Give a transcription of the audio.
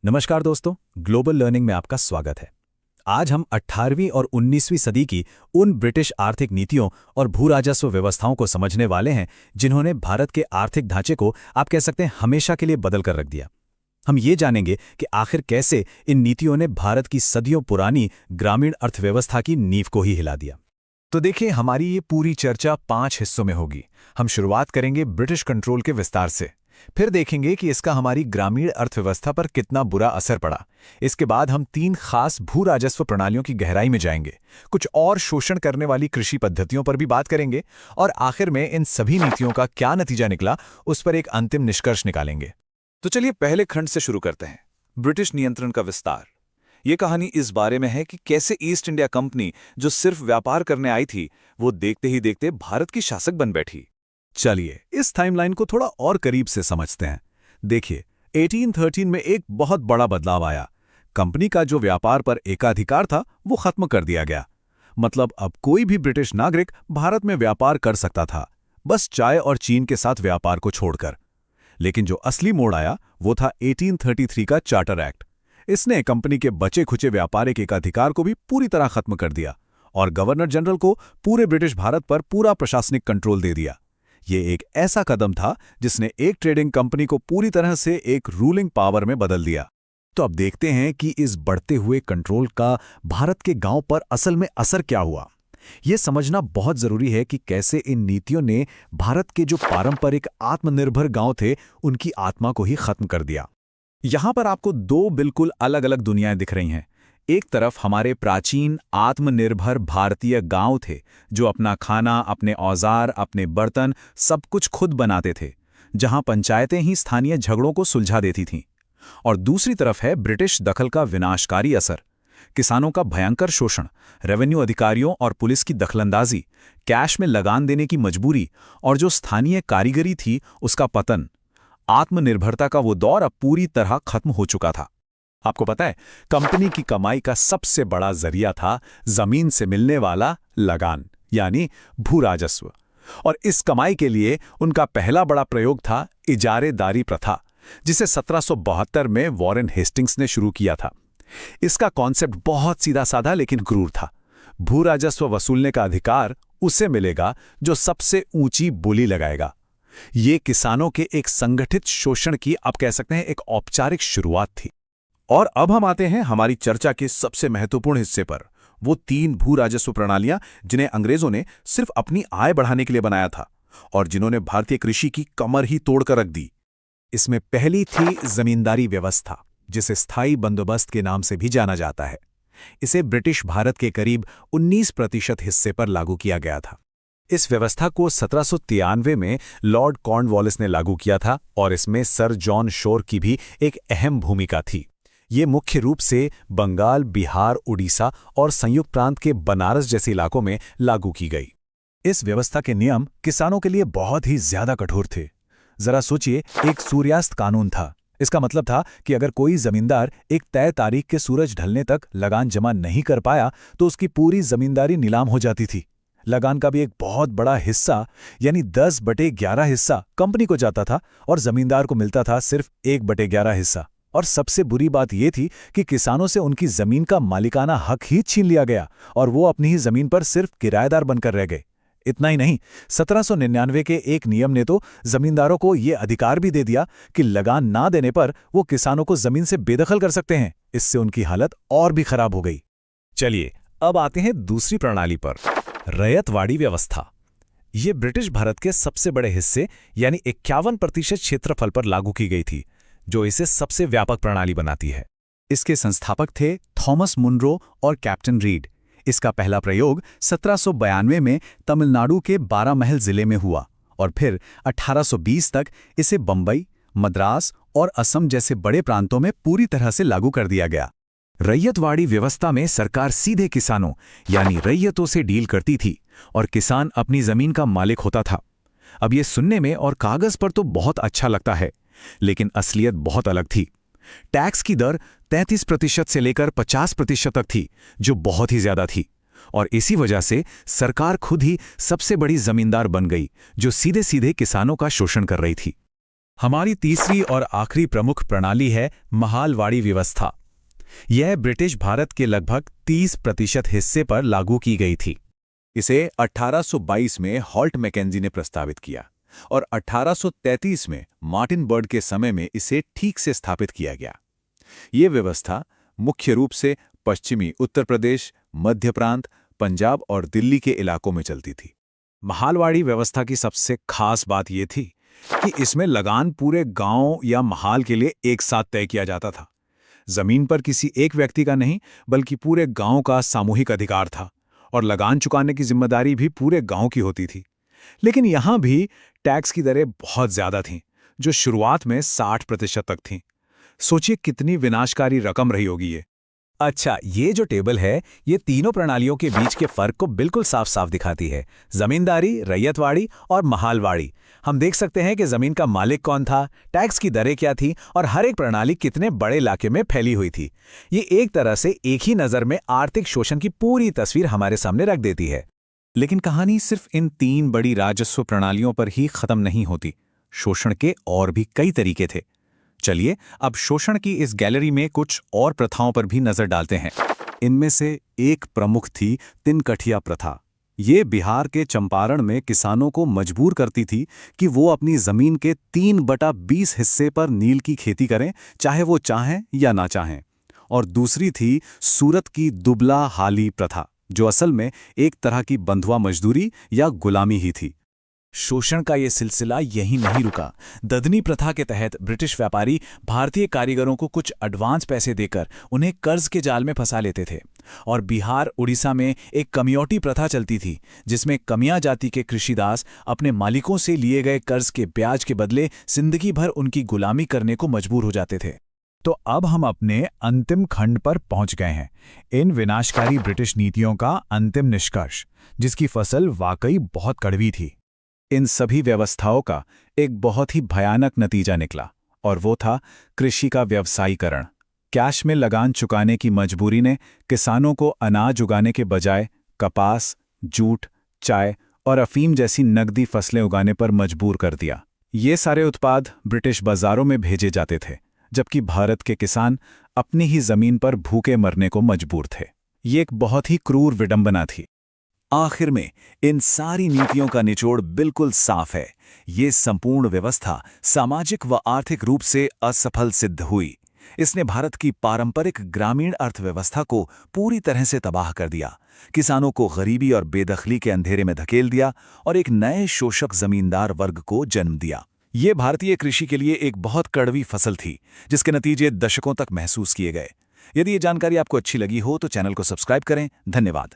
नमस्कार दोस्तों, global learning में आपका स्वागत है। आज हम 18वीं और 19वीं सदी की उन ब्रिटिश आर्थिक नीतियों और भूराजस्व व्यवस्थाओं को समझने वाले हैं जिन्होंने भारत के आर्थिक ढांचे को आप कह सकते हैं हमेशा के लिए बदल कर रख दिया। हम ये जानेंगे कि आखिर कैसे इन नीतियों ने भारत की सदियों पुरानी ग्रामीण अर्थव्यवस्था की नींव को ही हिला दिया। तो देखिए, हमारी ये पूरी चर्चा 5 हिस्सों में होगी। हम शुरुआत करेंगे ब्रिटिश कंट्रोल के विस्तार से, फिर देखेंगे कि इसका हमारी ग्रामीण अर्थव्यवस्था पर कितना बुरा असर पड़ा। इसके बाद हम 3 खास भू राजस्व प्रणालियों की गहराई में जाएंगे, कुछ और शोषण करने वाली कृषि पद्धतियों पर भी बात करेंगे, और आखिर में इन सभी नीतियों का क्या नतीजा निकला उस पर एक अंतिम निष्कर्ष निकालेंगे। तो चलिए पहले खंड से शुरू करते हैं, ब्रिटिश नियंत्रण का विस्तार। ये कहानी इस बारे में है कि कैसे ईस्ट इंडिया कंपनी, जो सिर्फ व्यापार करने आई थी, वो देखते ही देखते भारत की शासक बन बैठी। चलिए इस टाइमलाइन को थोड़ा और करीब से समझते हैं। देखिए, 1813 में एक बहुत बड़ा बदलाव आया। कंपनी का जो व्यापार पर एकाधिकार था वो खत्म कर दिया गया। मतलब अब कोई भी ब्रिटिश नागरिक भारत में व्यापार कर सकता था, बस चाय और चीन के साथ व्यापार को छोड़कर। लेकिन जो असली मोड़ आया वो था 1833 का चार्टर एक्ट। इसने कंपनी के बचे खुचे व्यापारिक एकाधिकार को भी पूरी तरह खत्म कर दिया और गवर्नर जनरल को पूरे ब्रिटिश भारत पर पूरा प्रशासनिक कंट्रोल दे दिया। ये एक ऐसा कदम था जिसने एक ट्रेडिंग कंपनी को पूरी तरह से एक रूलिंग पावर में बदल दिया। तो अब देखते हैं कि इस बढ़ते हुए कंट्रोल का भारत के गांव पर असल में असर क्या हुआ। ये समझना बहुत जरूरी है कि कैसे इन नीतियों ने भारत के जो पारंपरिक आत्मनिर्भर गांव थे उनकी आत्मा को ही खत्म कर दिया। यहां पर आपको 2 बिल्कुल अलग अलग दुनियाएं दिख रही हैं। एक तरफ हमारे प्राचीन आत्मनिर्भर भारतीय गांव थे जो अपना खाना, अपने औजार, अपने बर्तन सब कुछ खुद बनाते थे, जहां पंचायतें ही स्थानीय झगड़ों को सुलझा देती थीं। और दूसरी तरफ है ब्रिटिश दखल का विनाशकारी असर, किसानों का भयंकर शोषण, रेवेन्यू अधिकारियों और पुलिस की दखलंदाजी, कैश में लगान देने की मजबूरी और जो स्थानीय कारीगरी थी उसका पतन। आत्मनिर्भरता का वो दौर अब पूरी तरह खत्म हो चुका था। आपको पता है, कंपनी की कमाई का सबसे बड़ा जरिया था जमीन से मिलने वाला लगान, यानी भू राजस्व। और इस कमाई के लिए उनका पहला बड़ा प्रयोग था इजारेदारी प्रथा, जिसे 1772 में वॉरेन हेस्टिंग्स ने शुरू किया था। इसका कॉन्सेप्ट बहुत सीधा साधा लेकिन क्रूर था। भू राजस्व वसूलने का अधिकार उसे मिलेगा जो सबसे ऊंची बोली लगाएगा। ये किसानों के एक संगठित शोषण की, आप कह सकते हैं, एक औपचारिक शुरुआत थी। और अब हम आते हैं हमारी चर्चा के सबसे महत्वपूर्ण हिस्से पर, वो 3 भू राजस्व प्रणालियां जिन्हें अंग्रेजों ने सिर्फ अपनी आय बढ़ाने के लिए बनाया था और जिन्होंने भारतीय कृषि की कमर ही तोड़कर रख दी। इसमें पहली थी जमींदारी व्यवस्था, जिसे स्थायी बंदोबस्त के नाम से भी जाना जाता है। इसे ब्रिटिश भारत के करीब 19% हिस्से पर लागू किया गया था। इस व्यवस्था को 1793 में लॉर्ड कॉर्नवालिस ने लागू किया था और इसमें सर जॉन शोर की भी एक अहम भूमिका थी। ये मुख्य रूप से बंगाल, बिहार, उड़ीसा और संयुक्त प्रांत के बनारस जैसे इलाकों में लागू की गई। इस व्यवस्था के नियम किसानों के लिए बहुत ही ज्यादा कठोर थे। जरा सोचिए, एक सूर्यास्त कानून था। इसका मतलब था कि अगर कोई जमींदार एक तय तारीख के सूरज ढलने तक लगान जमा नहीं कर पाया तो उसकी पूरी जमींदारी नीलाम हो जाती थी। लगान का भी एक बहुत बड़ा हिस्सा, यानी 10/11 हिस्सा कंपनी को जाता था और जमींदार को मिलता था सिर्फ 1/11 हिस्सा। और सबसे बुरी बात यह थी कि किसानों से उनकी जमीन का मालिकाना हक ही छीन लिया गया और वो अपनी ही जमीन पर सिर्फ किराएदार बनकर रह गए। इतना ही नहीं, 1799 के एक नियम ने तो जमींदारों को ये अधिकार भी दे दिया कि लगान ना देने पर वो किसानों को जमीन से बेदखल कर सकते हैं। इससे उनकी हालत और भी खराब हो गई। चलिए अब आते हैं दूसरी प्रणाली पर, रैयतवाड़ी व्यवस्था। ये ब्रिटिश भारत के सबसे बड़े हिस्से यानी 51% क्षेत्रफल पर लागू की गई थी, जो इसे सबसे व्यापक प्रणाली बनाती है। इसके संस्थापक थे थॉमस मुनरो और कैप्टन रीड। इसका पहला प्रयोग 1792 में तमिलनाडु के 12 महल जिले में हुआ और फिर 1820 तक इसे बंबई, मद्रास और असम जैसे बड़े प्रांतों में पूरी तरह से लागू कर दिया गया। रैयतवाड़ी व्यवस्था में सरकार सीधे किसानों यानी रैयतों से डील करती थी और किसान अपनी जमीन का मालिक होता था। अब ये सुनने में और कागज पर तो बहुत अच्छा लगता है, लेकिन असलियत बहुत अलग थी। टैक्स की दर 33% से लेकर 50% तक थी, जो बहुत ही ज्यादा थी। और इसी वजह से सरकार खुद ही सबसे बड़ी जमींदार बन गई, जो सीधे सीधे किसानों का शोषण कर रही थी। हमारी तीसरी और आखिरी प्रमुख प्रणाली है महालवाड़ी व्यवस्था। यह ब्रिटिश भारत के लगभग 30% हिस्से पर लागू की गई थी। इसे 1822 में हॉल्ट मैकेंजी ने प्रस्तावित किया और 1833 में मार्टिन बर्ड के समय में इसे ठीक से स्थापित किया गया। ये व्यवस्था मुख्य रूप से पश्चिमी उत्तर प्रदेश, मध्य प्रांत, पंजाब और दिल्ली के इलाकों में चलती थी। महालवाड़ी व्यवस्था की सबसे खास बात यह थी कि इसमें लगान पूरे गांव या महाल के लिए एक साथ तय किया जाता था। जमीन पर किसी एक व्यक्ति का नहीं, बल्कि पूरे गांव का सामूहिक अधिकार था और लगान चुकाने की जिम्मेदारी भी पूरे गांव की होती थी। लेकिन यहां भी टैक्स की दरें बहुत ज्यादा थीं, जो शुरुआत में 60% तक थीं। सोचिए कितनी विनाशकारी रकम रही होगी ये। अच्छा, ये जो टेबल है, ये तीनों प्रणालियों के बीच के फर्क को बिल्कुल साफ साफ दिखाती है। जमींदारी, रैयतवाड़ी और महालवाड़ी। हम देख सकते हैं कि जमीन का मालिक कौन था, टैक्स की दरें क्या थी और हर एक प्रणाली कितने बड़े इलाके में फैली हुई थी। ये एक तरह से एक ही नज़र में आर्थिक शोषण की पूरी तस्वीर हमारे सामने रख देती है। लेकिन कहानी सिर्फ इन 3 बड़ी राजस्व प्रणालियों पर ही खत्म नहीं होती। शोषण के और भी कई तरीके थे। चलिए अब शोषण की इस गैलरी में कुछ और प्रथाओं पर भी नजर डालते हैं। इनमें से एक प्रमुख थी तिनकठिया प्रथा। ये बिहार के चंपारण में किसानों को मजबूर करती थी कि वो अपनी जमीन के 3/20 हिस्से पर नील की खेती करें, चाहे वो चाहें या ना चाहें। और दूसरी थी सूरत की दुबला हाली प्रथा, जो असल में एक तरह की बंधुआ मजदूरी या गुलामी ही थी। शोषण का ये सिलसिला यहीं नहीं रुका। ददनी प्रथा के तहत ब्रिटिश व्यापारी भारतीय कारीगरों को कुछ एडवांस पैसे देकर उन्हें कर्ज के जाल में फंसा लेते थे। और बिहार, उड़ीसा में एक कमियोटी प्रथा चलती थी, जिसमें कमिया जाति के कृषिदास अपने मालिकों से लिए गए कर्ज के ब्याज के बदले जिंदगी भर उनकी गुलामी करने को मजबूर हो जाते थे। तो अब हम अपने अंतिम खंड पर पहुंच गए हैं, इन विनाशकारी ब्रिटिश नीतियों का अंतिम निष्कर्ष, जिसकी फसल वाकई बहुत कड़वी थी। इन सभी व्यवस्थाओं का एक बहुत ही भयानक नतीजा निकला, और वो था कृषि का व्यवसायीकरण। कैश में लगान चुकाने की मजबूरी ने किसानों को अनाज उगाने के बजाय कपास, जूट, चाय और अफीम जैसी नकदी फसलें उगाने पर मजबूर कर दिया। ये सारे उत्पाद ब्रिटिश बाजारों में भेजे जाते थे, जबकि भारत के किसान अपनी ही जमीन पर भूखे मरने को मजबूर थे। ये एक बहुत ही क्रूर विडंबना थी। आखिर में इन सारी नीतियों का निचोड़ बिल्कुल साफ है। ये संपूर्ण व्यवस्था सामाजिक व आर्थिक रूप से असफल सिद्ध हुई। इसने भारत की पारंपरिक ग्रामीण अर्थव्यवस्था को पूरी तरह से तबाह कर दिया, किसानों को गरीबी और बेदखली के अंधेरे में धकेल दिया और एक नए शोषक जमींदार वर्ग को जन्म दिया। ये भारतीय कृषि के लिए एक बहुत कड़वी फसल थी, जिसके नतीजे दशकों तक महसूस किए गए। यदि ये जानकारी आपको अच्छी लगी हो तो चैनल को सब्सक्राइब करें। धन्यवाद।